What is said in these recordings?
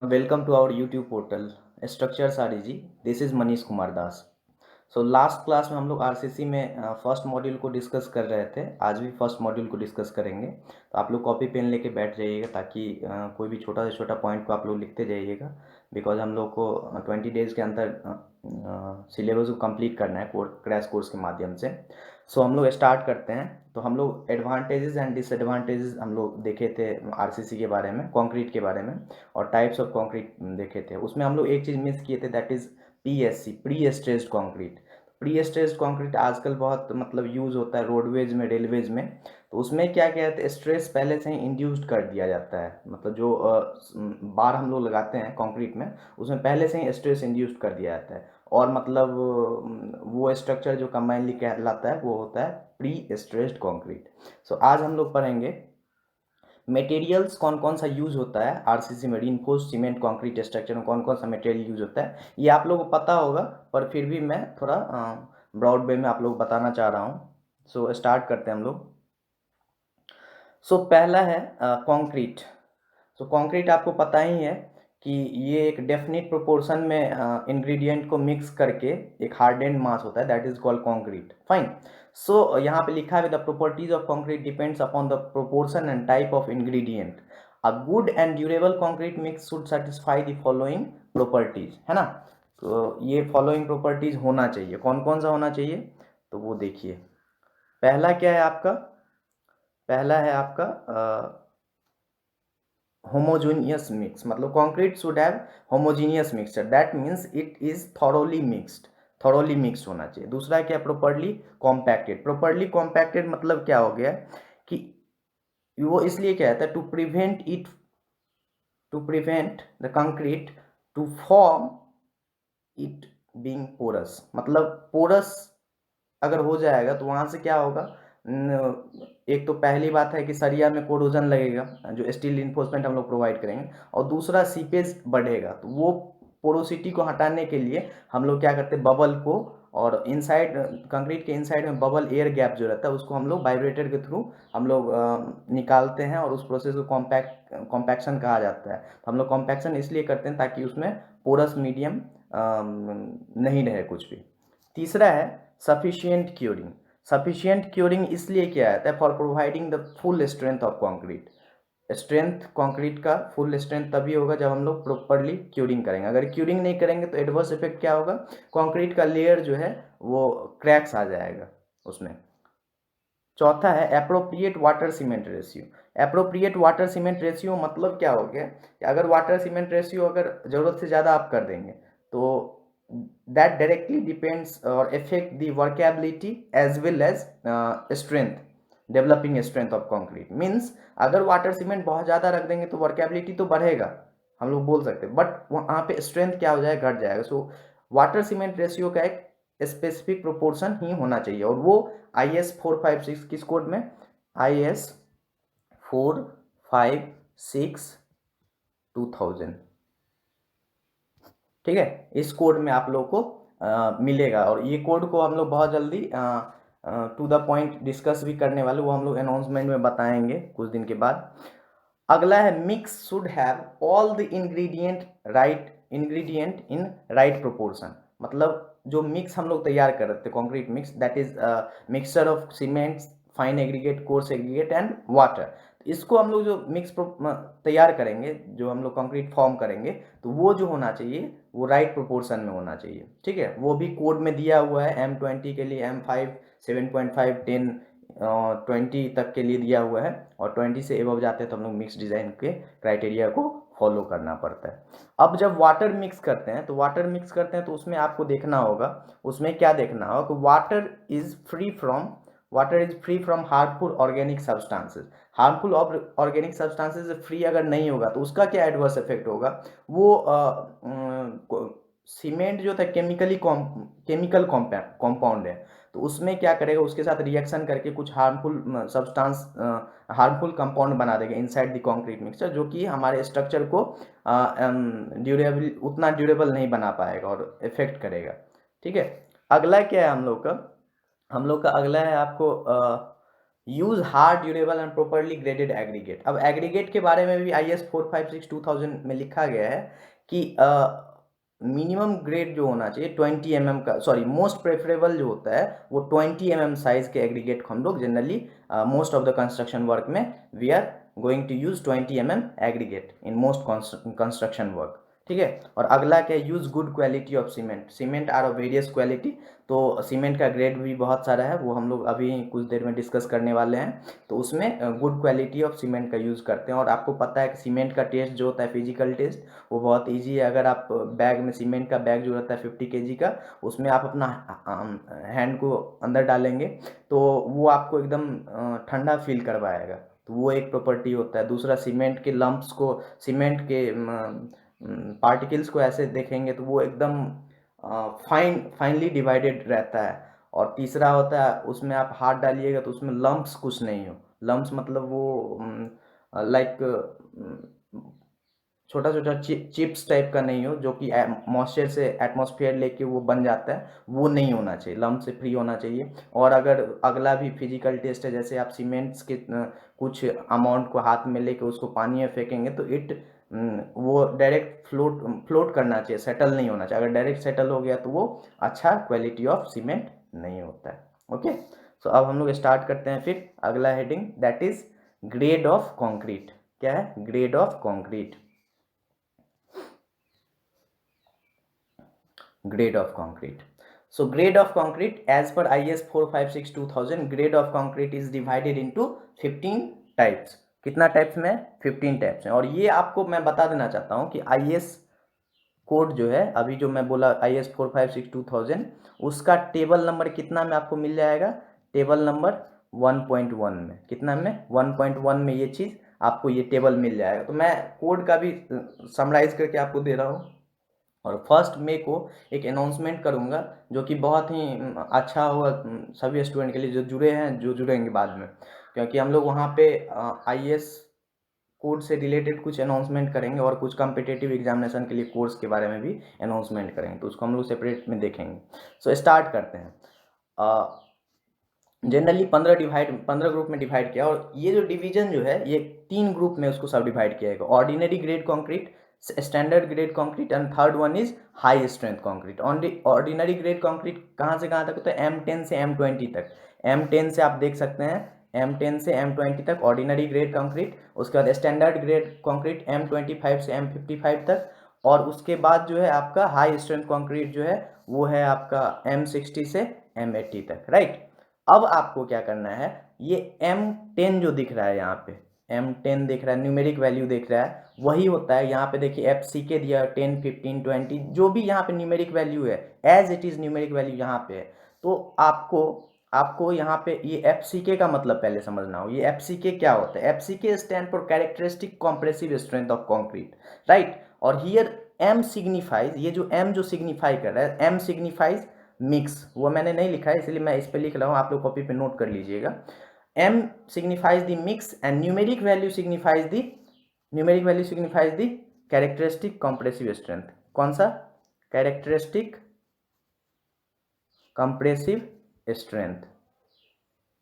Welcome to our YouTube portal Structures REG. This is Manish Kumar Das. So last class में हम लोग RCC में first module को डिस्कस कर रहे थे. आज भी फर्स्ट मॉड्यूल को डिस्कस करेंगे. तो आप लोग कॉपी पेन लेके बैठ जाइएगा ताकि कोई भी छोटा से छोटा पॉइंट को आप लोग लिखते जाइएगा. बिकॉज हम लोग को 20 डेज़ के अंदर सिलेबस को कंप्लीट करना है क्रैश कोर्स के माध्यम से. सो हम लोग स्टार्ट करते हैं. तो हम लोग एडवांटेजेस एंड डिसएडवांटेजेस हम लोग देखे थे आरसीसी के बारे में, कंक्रीट के बारे में, और टाइप्स ऑफ कंक्रीट देखे थे. उसमें हम लोग एक चीज़ मिस किए थे, that is PSC, pre stressed concrete. Pre stressed concrete आजकल बहुत यूज़ होता है रोडवेज में, रेलवेज में. तो उसमें क्या क्या है, स्ट्रेस पहले से ही इंड्यूस्ड कर दिया जाता है. जो बार हम लोग लगाते हैं कंक्रीट में, उसमें पहले से ही स्ट्रेस इंड्यूस्ड कर दिया जाता है. और वो स्ट्रक्चर जो कंबाइनली कहलाता है वो होता है प्री स्ट्रेस्ड कंक्रीट. सो आज हम लोग पढ़ेंगे मटेरियल्स कौन कौन सा यूज़ होता है आरसीसी में. रीइंफोर्स्ड सीमेंट कंक्रीट स्ट्रक्चर में कौन कौन सा मटेरियल यूज़ होता है ये आप लोगों को पता होगा, पर फिर भी मैं थोड़ा ब्रॉड वे में आप लोग बताना चाह रहा हूँ. सो स्टार्ट करते हैं हम लोग. सो पहला है कंक्रीट. सो कंक्रीट आपको पता ही है कि ये एक डेफिनिट प्रोपोर्शन में इंग्रेडिएंट को मिक्स करके एक हार्डेंड मास होता है, that is called concrete. Fine. So यहाँ पे लिखा है the properties of concrete depends upon the proportion and type of ingredient. A good and durable concrete mix should satisfy the following properties, है ना. तो ये फॉलोइंग प्रॉपर्टीज होना चाहिए. कौन कौन सा होना चाहिए तो वो देखिए. पहला क्या है आपका, पहला है आपका homogeneous mix. Concrete should have homogeneous mixture, that means it is thoroughly mixed. Thoroughly mixed होना चाहिए. दूसरा क्या, प्रॉपर्ली कॉम्पैक्टेड. प्रॉपर्ली कॉम्पैक्टेड मतलब क्या हो गया कि वो इसलिए क्या है, to prevent the concrete to form it being porous. Porous अगर हो जाएगा तो वहाँ से क्या होगा, एक तो पहली बात है कि सरिया में कोरोजन लगेगा जो स्टील रिइंफोर्समेंट हम लोग प्रोवाइड करेंगे, और दूसरा सीपेज बढ़ेगा. तो वो पोरोसिटी को हटाने के लिए हम लोग क्या करते हैं, बबल को, और इनसाइड कंक्रीट के इनसाइड में बबल एयर गैप जो रहता है उसको हम लोग वाइब्रेटर के थ्रू हम लोग निकालते हैं, और उस प्रोसेस को कॉम्पैक्शन कहा जाता है. तो हम लोग कॉम्पैक्शन इसलिए करते हैं ताकि उसमें पोरस मीडियम नहीं रहे कुछ भी. तीसरा है सफिशिएंट क्यूरिंग. सफिशिएंट क्यूरिंग इसलिए किया जाता है for providing the full strength of concrete. Strength concrete का फुल स्ट्रेंथ तभी होगा जब हम लोग प्रॉपरली क्यूरिंग करेंगे. अगर क्यूरिंग नहीं करेंगे तो एडवर्स इफेक्ट क्या होगा, कंक्रीट का लेयर जो है वो क्रैक्स आ जाएगा उसमें. चौथा है appropriate water cement ratio. Appropriate water cement ratio मतलब क्या हो गया कि अगर वाटर सीमेंट रेशियो अगर ज़रूरत से ज़्यादा आप कर देंगे तो दैट डायरेक्टली डिपेंड्स और effect the workability as well as strength, developing strength of concrete. Means अगर वाटर सीमेंट बहुत ज़्यादा रख देंगे तो वर्केबिलिटी तो बढ़ेगा, हम लोग बोल सकते हैं, बट वहाँ पे स्ट्रेंथ क्या हो जाएगा, घट जाएगा. सो वाटर सीमेंट रेशियो का एक स्पेसिफिक प्रोपोर्शन ही होना चाहिए, और वो IS 456 किस कोड में, IS 456 2000, ठीक है. इस कोड में आप लोग को मिलेगा, और ये कोड को हम लोग बहुत जल्दी टू द पॉइंट डिस्कस भी करने वाले, वो हम लोग अनाउंसमेंट में बताएंगे कुछ दिन के बाद. अगला है mix should have all the ingredient in right proportion. जो मिक्स हम लोग तैयार कर रहे थे concrete mix, that is mixture of cement, fine aggregate, coarse aggregate and water. इसको हम लोग जो मिक्स तैयार करेंगे, जो हम लोग कंक्रीट फॉर्म करेंगे, तो वो जो होना चाहिए वो राइट प्रोपोर्शन में होना चाहिए, ठीक है. वो भी कोड में दिया हुआ है. M20 के लिए M5 7.5 10 20 तक के लिए दिया हुआ है, और 20 से एबव जाते हैं तो हम लोग मिक्स डिज़ाइन के क्राइटेरिया को फॉलो करना पड़ता है. अब जब वाटर मिक्स करते हैं तो उसमें आपको देखना होगा, उसमें क्या देखना होगा कि water is free from harmful organic substances. Harmful organic substances free अगर नहीं होगा तो उसका क्या एडवर्स इफेक्ट होगा, वो सीमेंट जो था केमिकल कॉम्पाउंड है, तो उसमें क्या करेगा, उसके साथ रिएक्शन करके कुछ हार्मफुल कंपाउंड बना देगा इनसाइड द कंक्रीट मिक्सचर, जो कि हमारे स्ट्रक्चर को उतना ड्यूरेबल नहीं बना पाएगा और इफेक्ट करेगा, ठीक है. अगला क्या है हम लोग का अगला है आपको use hard durable and properly graded aggregate. अब एग्रीगेट के बारे में भी IS 456-2000 में लिखा गया है कि मिनिमम ग्रेड जो होना चाहिए 20 mm का, सॉरी मोस्ट प्रेफरेबल जो होता है वो 20 mm साइज के एग्रीगेट को हम लोग generally most of the construction work में we are going to use 20 mm aggregate in most construction work. ठीक है। और अगला क्या, use good quality of cement. Cement are of various quality, तो सीमेंट का ग्रेड भी बहुत सारा है, वो हम लोग अभी कुछ देर में डिस्कस करने वाले हैं। तो उसमें गुड क्वालिटी ऑफ सीमेंट का यूज़ करते हैं। और आपको पता है कि सीमेंट का टेस्ट जो होता है फिजिकल टेस्ट वो बहुत इजी है। अगर आप बैग में सीमेंट का बैग जो रहता है 50 kg का, उसमें आप अपना हैंड को अंदर डालेंगे तो वो आपको एकदम ठंडा फील करवाएगा, तो वो एक प्रॉपर्टी होता है। दूसरा, सीमेंट के लम्प्स को, सीमेंट के पार्टिकल्स को ऐसे देखेंगे तो वो एकदम फाइनली डिवाइडेड रहता है। और तीसरा होता है उसमें आप हाथ डालिएगा तो उसमें लम्प्स कुछ नहीं हो। लम्प्स मतलब वो लाइक छोटा छोटा चिप्स टाइप का नहीं हो, जो कि मॉइस्चर से एटमॉस्फेयर लेके वो बन जाता है, वो नहीं होना चाहिए, लम्प से फ्री होना चाहिए। और अगर अगला भी फिजिकल टेस्ट है, जैसे आप सीमेंट्स के कुछ अमाउंट को हाथ में लेके उसको पानी में फेंकेंगे तो वो डायरेक्ट फ्लोट करना चाहिए, सेटल नहीं होना चाहिए। अगर डायरेक्ट सेटल हो गया तो वो अच्छा क्वालिटी ऑफ सीमेंट नहीं होता है। ओके, सो अब हम लोग स्टार्ट करते हैं फिर अगला heading, that is grade of concrete. क्या है? Grade of concrete. Grade of concrete. So grade of concrete as per IS 456-2000, grade of concrete is divided into 15 types. कितना टाइप्स में? 15 टाइप्स में। और ये आपको मैं बता देना चाहता हूँ कि IS कोड जो है, अभी जो मैं बोला IS 456-2000, उसका टेबल नंबर कितना में आपको मिल जाएगा? टेबल नंबर 1.1 में। कितना में? 1.1 में ये चीज़ आपको, ये टेबल मिल जाएगा। तो मैं कोड का भी समराइज करके आपको दे रहा हूँ। और फर्स्ट मे को एक अनाउंसमेंट करूंगा जो कि बहुत ही अच्छा होगा सभी स्टूडेंट के लिए जो जुड़े हैं, जो जुड़ेंगे बाद में, क्योंकि हम लोग वहाँ पे IS कोड से रिलेटेड कुछ अनाउंसमेंट करेंगे और कुछ कॉम्पिटिटिव एग्जामिनेशन के लिए कोर्स के बारे में भी अनाउंसमेंट करेंगे, तो उसको हम लोग सेपरेट में देखेंगे। सो स्टार्ट करते हैं। जनरली 15 ग्रुप में डिवाइड किया, और ये जो डिवीजन जो है ये 3 ग्रुप में उसको सब डिवाइड किया गया। Ordinary grade concrete, standard grade concrete and third one is high strength concrete. Ordinary grade concrete कहाँ से कहाँ तक होता है? M10 से M20 तक। M10 से आप देख सकते हैं, M10 से M20 तक ऑर्डिनरी ग्रेड कंक्रीट। उसके बाद स्टैंडर्ड ग्रेड कंक्रीट M25 से M55 तक। और उसके बाद जो है आपका हाई स्ट्रेंथ कंक्रीट जो है वो है आपका M60 से M80 तक, राइट। अब आपको क्या करना है, ये M10 जो दिख रहा है यहाँ पे, M10 दिख रहा है, न्यूमेरिक वैल्यू दिख रहा है, वही होता है। यहाँ पे देखिए FCK दिया 10, 15, 20, जो भी यहाँ पे न्यूमेरिक वैल्यू है as it is numeric value यहाँ पे है। तो आपको यहाँ पे ये FCK का मतलब पहले समझना हो। ये FCK क्या होता है? FCK stand for characteristic compressive strength of concrete, right. और हियर M सिग्निफाइज, ये जो M जो सिग्निफाई कर रहा है, M सिग्निफाइज मिक्स, वो मैंने नहीं लिखा है इसलिए मैं इस पे लिख रहा हूँ, आप लोग कॉपी पे नोट कर लीजिएगा। M signifies the mix and numeric value signifies the characteristic compressive strength। कौन सा? characteristic compressive strength,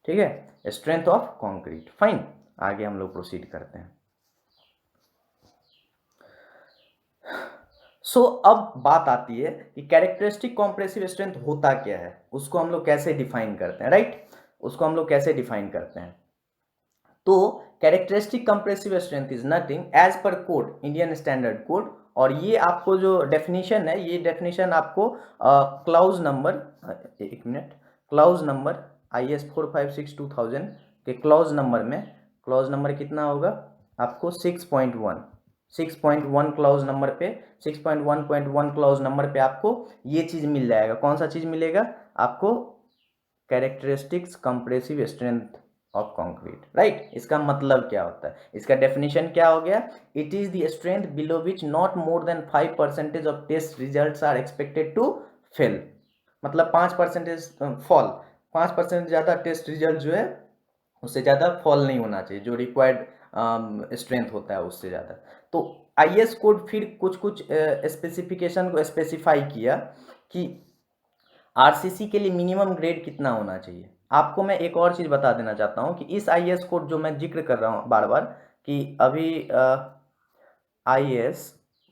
ठीक है, strength of concrete। फाइन, आगे हम लोग प्रोसीड करते हैं। अब बात आती है कि कैरेक्टरिस्टिक कॉम्प्रेसिव स्ट्रेंथ होता क्या है, उसको हम लोग कैसे डिफाइन करते हैं, राइट। उसको हम लोग कैसे डिफाइन करते हैं? तो characteristic compressive strength is nothing as per code, Indian standard code. और ये आपको जो डेफिनेशन है, ये डेफिनेशन आपको क्लाउज नंबर, एक मिनट, क्लाउज नंबर IS 456-2000 के क्लाउज नंबर में, क्लाउज नंबर कितना होगा आपको? 6.1 क्लाउज नंबर पे, 6.1.1 क्लाउज नंबर पे आपको ये चीज मिल जाएगा। कौन सा चीज मिलेगा आपको? Characteristics compressive strength of concrete, right. इसका मतलब क्या होता है? इसका डेफिनेशन क्या हो गया? It is the strength below which not more than 5% of test results are expected to fail. मतलब 5% फॉल, 5% ज़्यादा टेस्ट रिजल्ट जो है उससे ज़्यादा फॉल नहीं होना चाहिए, जो रिक्वायर्ड स्ट्रेंथ होता है उससे ज़्यादा। तो IS कोड फिर कुछ स्पेसिफिकेशन को स्पेसिफाई किया कि RCC के लिए मिनिमम ग्रेड कितना होना चाहिए। आपको मैं एक और चीज़ बता देना चाहता हूँ कि इस IAS कोड जो मैं जिक्र कर रहा हूँ बार बार कि अभी IAS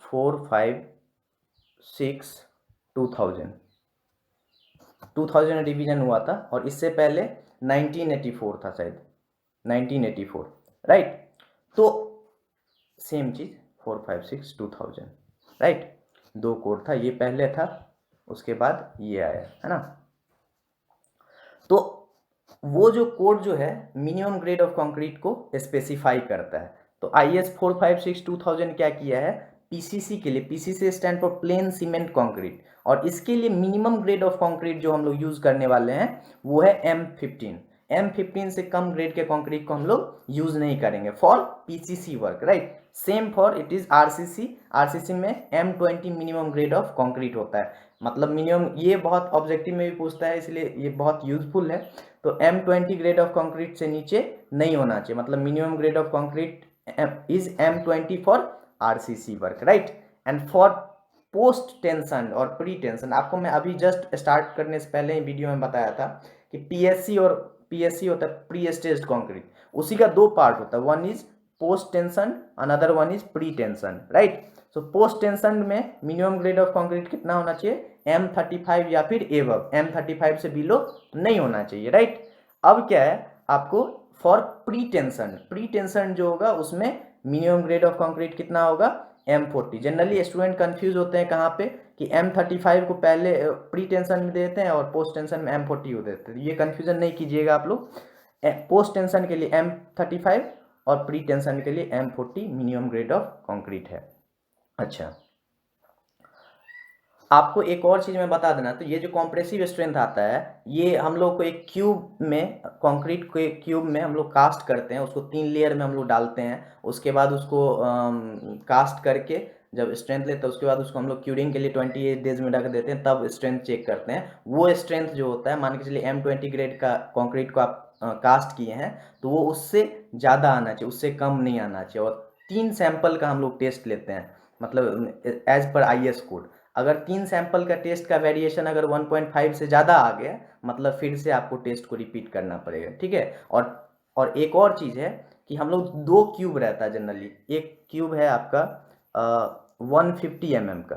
456 2000 रिवीजन हुआ था और इससे पहले 1984 था शायद, 1984, राइट। तो सेम चीज़ 456 2000, राइट। दो कोड था, ये पहले था, उसके बाद ये आया, है ना। तो वो जो कोड जो है मिनिमम ग्रेड ऑफ कंक्रीट को स्पेसिफाई करता है। तो IS 456 2000 क्या किया है, पीसीसी के लिए, PCC stand for plane cement concrete, और इसके लिए मिनिमम ग्रेड ऑफ कंक्रीट जो हम लोग यूज करने वाले हैं वो है M15। M15 से कम ग्रेड के कंक्रीट को हम लोग यूज नहीं करेंगे for PCC work, right. Same for it is RCC, RCC में M20 minimum grade of concrete होता है, मतलब मिनिमम, ये बहुत ऑब्जेक्टिव में भी पूछता है इसलिए ये बहुत यूजफुल है। तो M20 ग्रेड ऑफ कंक्रीट से नीचे नहीं होना चाहिए, मतलब minimum grade of concrete is M20 for RCC work, right. And for post tension और प्री टेंशन, आपको मैं अभी जस्ट स्टार्ट करने से पहले ही वीडियो में बताया था कि पीएससी होता है प्री स्टेज्ड कंक्रीट, उसी का दो पार्ट होता है, one is post tension, another one is pre tension, right. So post tension में मिनिमम ग्रेड ऑफ कंक्रीट कितना होना चाहिए, M35 या फिर एबव, M35 से बिलो नहीं होना चाहिए, राइट। अब क्या है आपको for pre tension, pre tension जो होगा उसमें मिनिमम ग्रेड ऑफ कंक्रीट कितना होगा, M40। जनरली स्टूडेंट कंफ्यूज होते हैं कहाँ पे कि M35 को पहले प्री टेंशन में देते हैं और पोस्ट टेंशन में M40 को देते हैं, ये कंफ्यूजन नहीं कीजिएगा आप लोग। पोस्ट टेंशन के लिए M35 और प्री टेंशन के लिए M40 minimum grade of concrete है। अच्छा, आपको एक और चीज़ मैं बता देना, तो ये जो कॉम्प्रेसिव स्ट्रेंथ आता है ये हम लोग को एक क्यूब में, कंक्रीट के क्यूब में हम लोग कास्ट करते हैं, उसको 3 लेयर में हम लोग डालते हैं, उसके बाद उसको कास्ट करके जब स्ट्रेंथ लेते हैं उसके बाद उसको हम लोग क्यूरिंग के लिए 28 डेज में रख देते हैं, तब स्ट्रेंथ चेक करते हैं। वो स्ट्रेंथ जो होता है, मान के चलिए M20 ग्रेड का कंक्रीट को आप कास्ट किए हैं तो वो उससे ज़्यादा आना चाहिए, उससे कम नहीं आना चाहिए। और 3 सैंपल का हम लोग टेस्ट लेते हैं, मतलब एज पर IS कोड। अगर 3 सैंपल का टेस्ट का वेरिएशन अगर 1.5 से ज़्यादा आ गया, मतलब फिर से आपको टेस्ट को रिपीट करना पड़ेगा, ठीक है। और एक और चीज़ है कि हम लोग 2 क्यूब रहता है जनरली, एक क्यूब है आपका 150 mm का,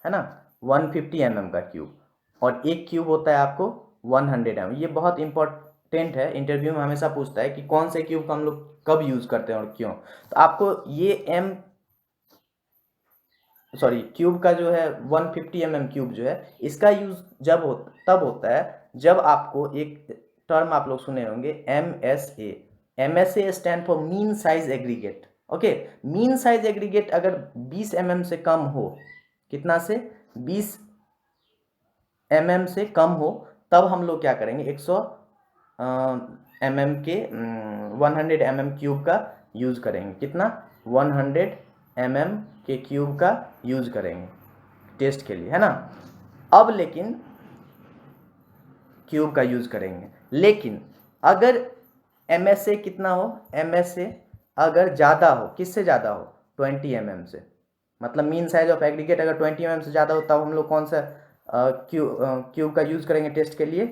है ना, 150 mm का क्यूब, और एक क्यूब होता है आपको 100 mm। ये बहुत इंपॉर्टेंट है, इंटरव्यू में हमेशा पूछता है कि कौन से क्यूब का हम लोग कब यूज़ करते हैं और क्यों। तो आपको ये क्यूब का जो है 150 mm क्यूब जो है, इसका यूज तब होता है जब आपको एक टर्म आप लोग सुने होंगे MSA। MSA stand for mean size aggregate, okay. Mean size aggregate अगर 20 mm से कम हो, कितना से, 20 mm से कम हो, तब हम लोग क्या करेंगे, 100 mm के 100 mm क्यूब का यूज करेंगे, कितना, 100 mm के क्यूब का यूज करेंगे टेस्ट के लिए, है ना। अब लेकिन क्यूब का यूज करेंगे, लेकिन अगर MSA कितना हो, MSA अगर ज़्यादा हो, किससे ज़्यादा हो, 20 mm से, मतलब मीन साइज ऑफ एग्रीगेट अगर 20 mm से ज़्यादा हो, तब हम लोग कौन सा क्यूब का यूज करेंगे टेस्ट के लिए,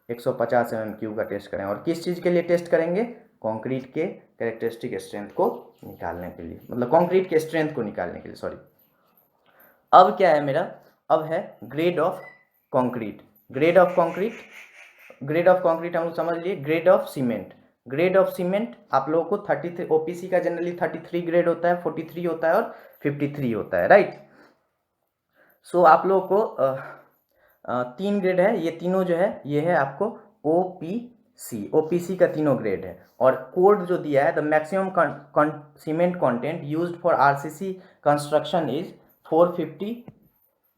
150 mm क्यूब का टेस्ट करेंगे। और किस चीज़ के लिए टेस्ट करेंगे, कंक्रीट के कैरेक्टरिस्टिक स्ट्रेंथ को निकालने के लिए, मतलब कंक्रीट के स्ट्रेंथ को निकालने के लिए, सॉरी। अब क्या है मेरा, अब है grade of concrete. Grade of concrete, grade of concrete हम लोग समझ लिए। Grade of cement, grade of cement आप लोगों को 33, ओपीसी का जनरली 33 ग्रेड होता है, 43 होता है और 53 होता है, राइट। सो आप लोगों को 3 ग्रेड है, ये तीनों जो है ये है आपको ओपीसी का तीनों ग्रेड है। और कोड जो दिया है, the maximum cement content used for RCC construction is 450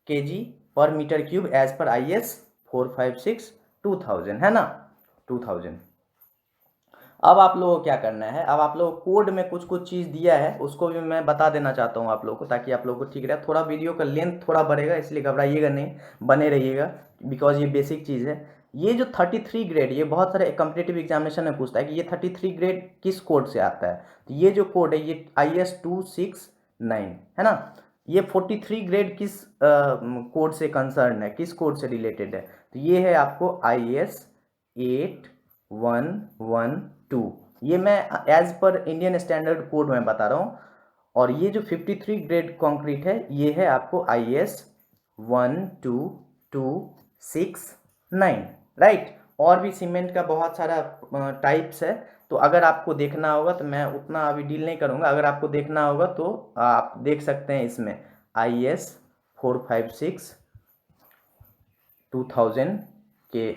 kg per metre cube as per IS 456 2000, है ना, 2000। अब आप लोगों को क्या करना है, अब आप लोगों को कोड में कुछ कुछ चीज़ दिया है, उसको भी मैं बता देना चाहता हूँ आप लोगों को, ताकि आप लोगों को ठीक रहे। थोड़ा वीडियो का लेंथ थोड़ा बढ़ेगा, इसलिए घबराइएगा नहीं, बने रहिएगा, बिकॉज ये बेसिक चीज़ है। ये जो 33 ग्रेड, ये बहुत सारे कॉम्पिटिटिव एग्जामिनेशन में पूछता है कि ये 33 ग्रेड किस कोड से आता है। तो ये जो कोड है ये IS 269 है ना। ये 43 ग्रेड किस कोड से कंसर्न है, किस कोड से रिलेटेड है, तो ये है आपको IS 8 112, ये मैं as per Indian standard code में बता रहा हूँ। और ये जो 53 ग्रेड कंक्रीट है ये है आपको IS 12269, राइट। और भी सीमेंट का बहुत सारा टाइप्स है, तो अगर आपको देखना होगा तो मैं उतना अभी डील नहीं करूँगा। अगर आपको देखना होगा तो आप देख सकते हैं इसमें IS 456 2000 के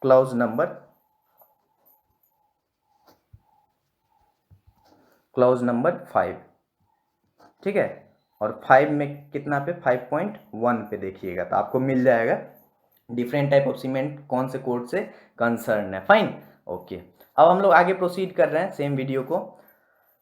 क्लॉज नंबर 5, ठीक है। और 5 में कितना पे 5.1 पे देखिएगा तो आपको मिल जाएगा डिफरेंट टाइप ऑफ सीमेंट कौन से कोड से कंसर्न है। Fine, okay. अब हम लोग आगे प्रोसीड कर रहे हैं सेम वीडियो को।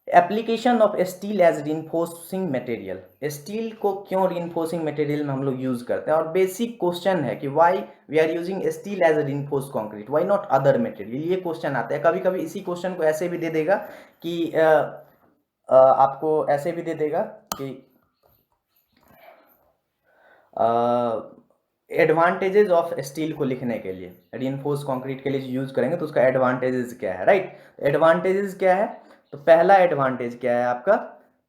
Application of steel as reinforcing material, steel को क्यों रिइंफोर्सिंग मटेरियल में हम लोग यूज करते हैं। और बेसिक क्वेश्चन है कि why we are using steel as a reinforced concrete, why not other material, ये क्वेश्चन आता है। कभी कभी इसी क्वेश्चन को ऐसे भी दे देगा कि आपको ऐसे भी दे देगा कि एडवांटेजेस ऑफ स्टील को लिखने के लिए, रिइंफोर्स कंक्रीट के लिए यूज करेंगे तो उसका एडवांटेजेस क्या है, राइट। एडवांटेजेस क्या है, तो पहला एडवांटेज क्या है आपका,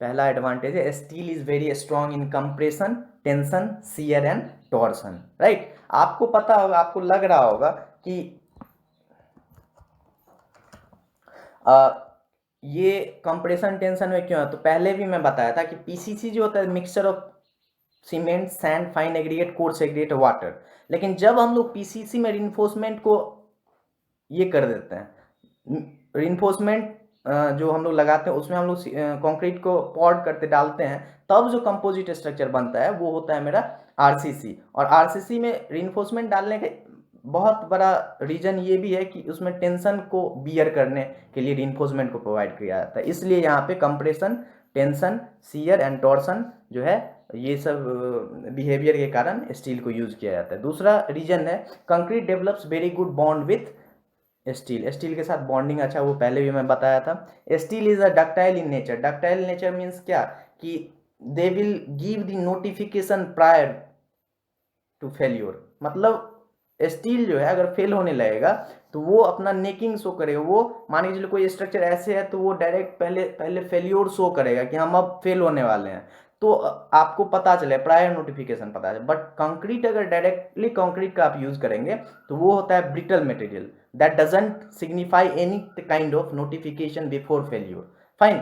पहला एडवांटेज है steel is very strong in compression, tension, shear and torsion, right. आपको पता होगा, आपको लग रहा होगा कि ये कंप्रेशन टेंशन में क्यों है, तो पहले भी मैं बताया था कि पीसीसी जो होता है mixture of cement, sand, fine aggregate, coarse aggregate, water. लेकिन जब हम लोग पीसीसी में रिइंफोर्समेंट को ये कर देते हैं, रिइंफोर्समेंट जो हम लोग लगाते हैं उसमें हम लोग कंक्रीट को पॉड करते डालते हैं, तब जो कंपोजिट स्ट्रक्चर बनता है वो होता है मेरा आरसीसी। और आरसीसी में रिइंफोर्समेंट डालने के बहुत बड़ा रीजन ये भी है कि उसमें टेंशन को बियर करने के लिए रिइंफोर्समेंट को प्रोवाइड किया जाता है, इसलिए यहाँ पे compression, tension, shear and torsion जो है ये सब बिहेवियर के कारण स्टील को यूज किया जाता है। दूसरा रीजन है concrete develops very good bond with steel, steel के साथ बॉन्डिंग अच्छा, वो पहले भी मैं बताया था। Steel is a ductile in nature, ductile nature means क्या कि they will give the notification prior to failure, मतलब स्टील जो है अगर फेल होने लगेगा तो वो अपना नेकिंग शो करेगा। वो मान लीजिए कोई स्ट्रक्चर ऐसे है तो वो डायरेक्ट पहले फेल्योर शो करेगा कि हम अब फेल होने वाले हैं, तो आपको पता चले, प्रायर नोटिफिकेशन पता चले। बट कंक्रीट अगर डायरेक्टली कंक्रीट का आप यूज करेंगे तो वो होता है brittle material, that doesn't signify any kind of notification before failure, fine.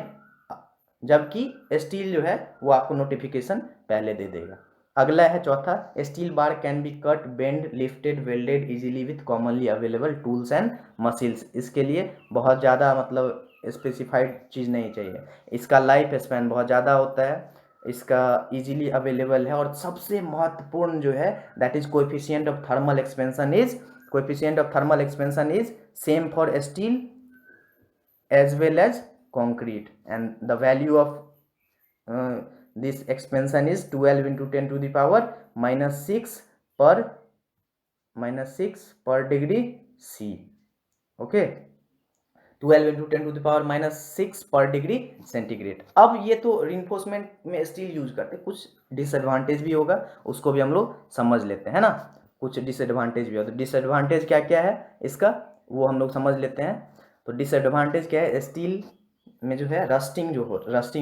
जबकि स्टील जो है वो आपको नोटिफिकेशन पहले दे देगा। अगला है चौथा, steel bar can be cut, bend, lifted, welded easily with commonly available tools and machines. इसके लिए बहुत ज़्यादा मतलब स्पेसिफाइड चीज़ नहीं चाहिए, इसका लाइफ स्पैन बहुत ज़्यादा होता है, इसका इजीली अवेलेबल है, और सबसे महत्वपूर्ण जो है that is coefficient of thermal expansion is, coefficient of thermal expansion is same for steel as well as concrete, and the value of this expansion is 12 into 10 to the power -6 per degree C, okay, 12 into 10 to the power -6 पर degree centigrade. अब ये तो reinforcement में steel use करते हैं, कुछ disadvantage भी होगा, उसको भी हम लोग समझ लेते हैं ना। कुछ डिसएडवांटेज भी होगा, तो डिसएडवांटेज क्या क्या है इसका वो हम लोग समझ लेते हैं। तो डिसएडवांटेज क्या है, स्टील में जो है रस्टिंग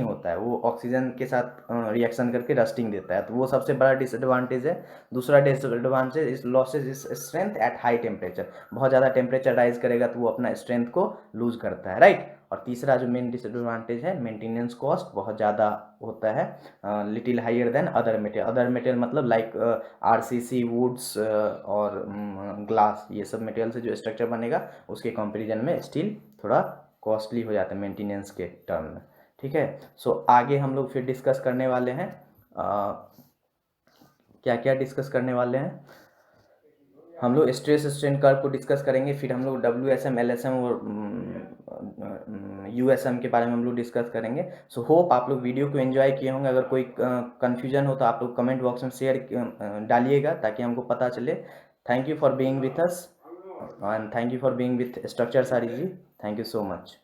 होता है, वो ऑक्सीजन के साथ रिएक्शन करके रस्टिंग देता है, तो वो सबसे बड़ा डिसएडवांटेज है। दूसरा disadvantage is losses is strength at high temperature, बहुत ज़्यादा टेम्परेचर राइज करेगा तो वो अपना स्ट्रेंथ को लूज करता है, राइट। और तीसरा जो मेन डिसएडवांटेज है, मेंटेनेंस कॉस्ट बहुत ज़्यादा होता है, little higher than other material. Other material मतलब लाइक आरसीसी, वुड्स और ग्लास, ये सब मटेरियल से जो स्ट्रक्चर बनेगा उसके कंपेरिजन में स्टील थोड़ा कॉस्टली हो जाता है मेंटेनेंस के टर्म में, ठीक है। सो आगे हम लोग फिर डिस्कस करने वाले हैं, क्या क्या डिस्कस करने वाले हैं, हम लोग स्ट्रेस स्ट्रेन कर्व को डिस्कस करेंगे, फिर हम लोग WSM, LSM और USM के बारे में हम लोग डिस्कस करेंगे। सो होप आप लोग वीडियो को एंजॉय किए होंगे। अगर कोई कन्फ्यूजन हो तो आप लोग कमेंट बॉक्स में शेयर डालिएगा ताकि हमको पता चले। Thank you for being with us and thank you for being with structure सारी जी, थैंक यू सो मच।